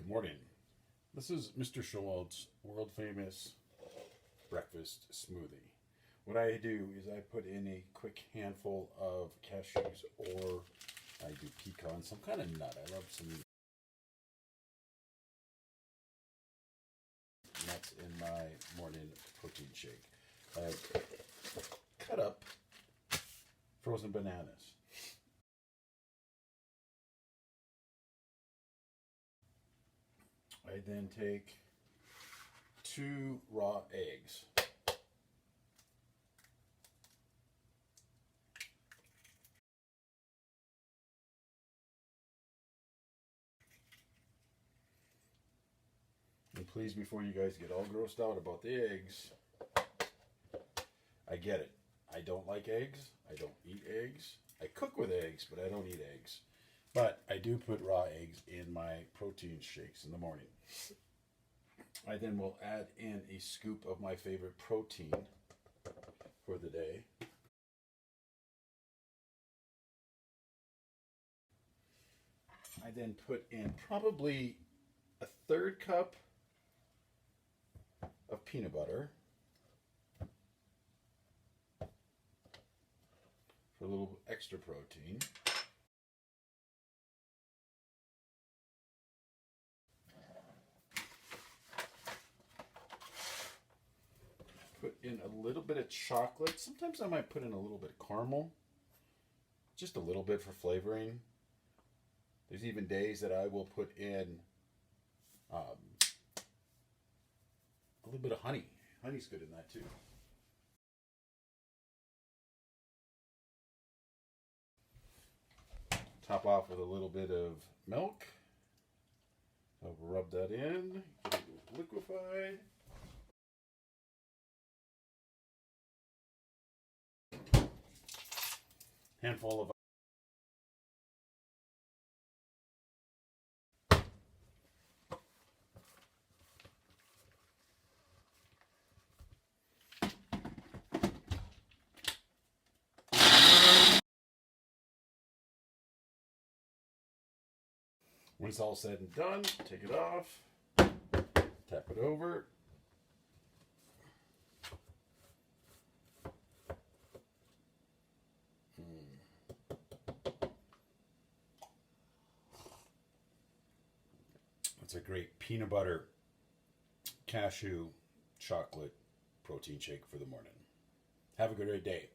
Good morning. This is Mr. Schowald's world famous breakfast smoothie. What I do is I put in a quick handful of cashews, or I do pecans, some kind of nut. I love some nuts in my morning protein shake. I cut up frozen bananas. I then take 2 raw eggs. And please, before you guys get all grossed out about the eggs, I get it. I don't like eggs. I don't eat eggs. I cook with eggs, but I don't eat eggs. But I do put raw eggs in my protein shakes in the morning. I then will add in a scoop of my favorite protein for the day. I then put in probably a 1/3 cup of peanut butter for a little extra protein. Put in a little bit of chocolate. Sometimes I might put in a little bit of caramel, just a little bit for flavoring. There's even days that I will put in a little bit of honey. Honey's good in that too. Top off with a little bit of milk. I'll rub that in, get it liquefied. Handful of when it's all said and done, take it off, tap it over. It's a great peanut butter, cashew, chocolate protein shake for the morning. Have a great day.